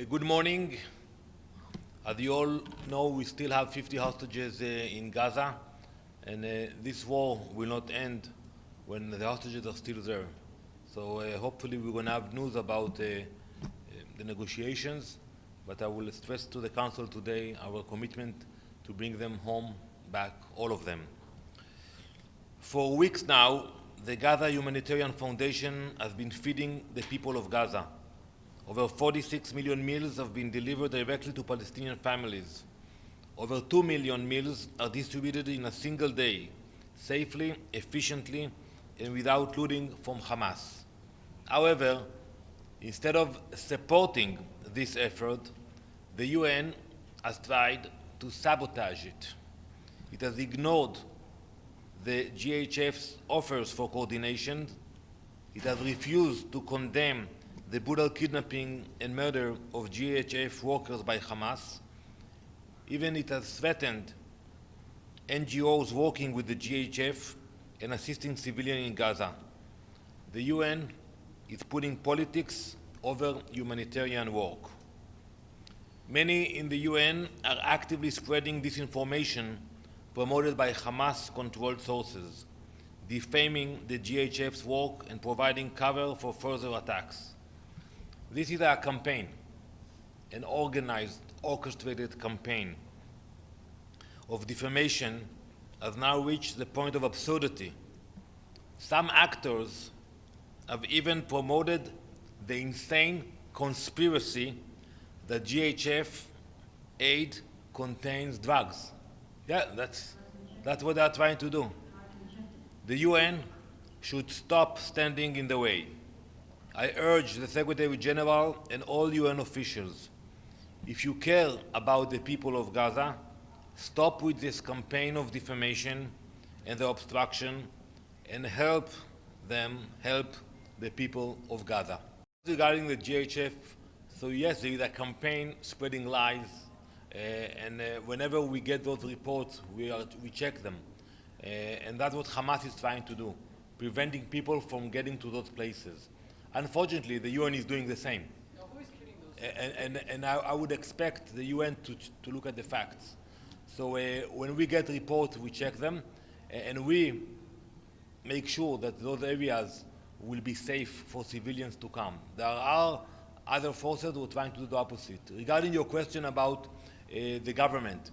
Good morning. As you all know, we still have 50 hostages in Gaza, and this war will not end when the hostages are still there. So hopefully we're going to have news about the negotiations, but I will stress to the Council today our commitment to bring them home back, all of them. For weeks now, the Gaza Humanitarian Foundation has been feeding the people of Gaza. Over 46 million meals have been delivered directly to Palestinian families. Over 2 million meals are distributed in a single day, safely, efficiently, and without looting from Hamas. However, instead of supporting this effort, the UN has tried to sabotage it. It has ignored the GHF's offers for coordination. It has refused to condemn the brutal kidnapping and murder of GHF workers by Hamas. Even it has threatened NGOs working with the GHF and assisting civilians in Gaza. The UN is putting politics over humanitarian work. Many in the UN are actively spreading disinformation promoted by Hamas-controlled sources, defaming the GHF's work and providing cover for further attacks. This is a campaign, an organized, orchestrated campaign of defamation has now reached the point of absurdity. Some actors have even promoted the insane conspiracy that GHF aid contains drugs. Yeah, that's what they are trying to do. The UN should stop standing in the way. I urge the Secretary General and all UN officials, if you care about the people of Gaza, stop with this campaign of defamation and the obstruction and help the people of Gaza. Regarding the GHF, so yes, there is a campaign spreading lies, and whenever we get those reports, we check them. And that's what Hamas is trying to do, preventing people from getting to those places. Unfortunately, the UN is doing the same. No, who is killing those? And I would expect the UN to look at the facts. So when we get reports, we check them, and we make sure that those areas will be safe for civilians to come. There are other forces who are trying to do the opposite. Regarding your question about the government,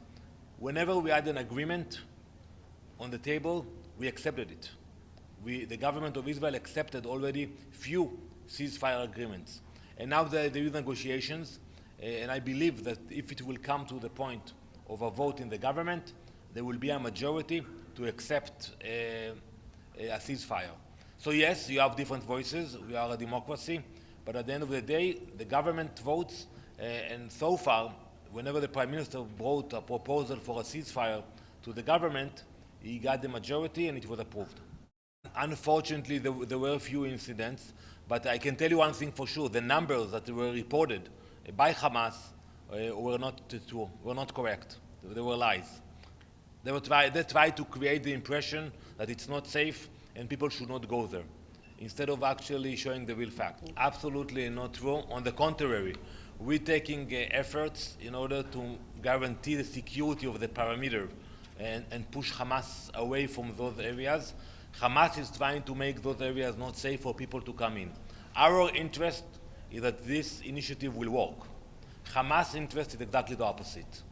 whenever we had an agreement on the table, we accepted it. The government of Israel accepted already few ceasefire agreements. And now there is negotiations, and I believe that if it will come to the point of a vote in the government, there will be a majority to accept a ceasefire. So yes, you have different voices, we are a democracy, but at the end of the day, the government votes, and so far, whenever the Prime Minister brought a proposal for a ceasefire to the government, he got the majority and it was approved. Unfortunately, there were a few incidents, but I can tell you one thing for sure. The numbers that were reported by Hamas were not true, were not correct. They were lies. They tried to create the impression that it's not safe and people should not go there, instead of actually showing the real fact. Absolutely not true. On the contrary, we're taking efforts in order to guarantee the security of the perimeter and push Hamas away from those areas. Hamas is trying to make those areas not safe for people to come in. Our interest is that this initiative will work. Hamas' interest is exactly the opposite.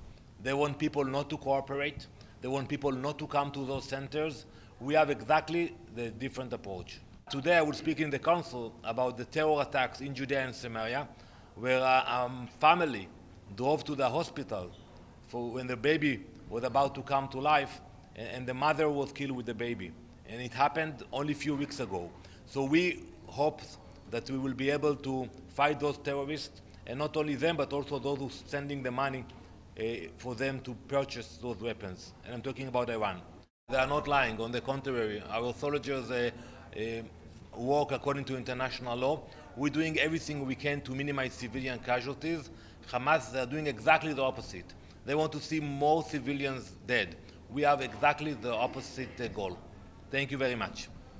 They want people not to cooperate. They want people not to come to those centers. We have exactly the different approach. Today I will speak in the Council about the terror attacks in Judea and Samaria, where a family drove to the hospital when the baby was about to come to life, and the mother was killed with the baby. And it happened only a few weeks ago. So we hope that we will be able to fight those terrorists, and not only them, but also those who are sending the money for them to purchase those weapons. And I'm talking about Iran. They are not lying. On the contrary, our soldiers work according to international law. We're doing everything we can to minimize civilian casualties. Hamas, they are doing exactly the opposite. They want to see more civilians dead. We have exactly the opposite goal. Thank you very much.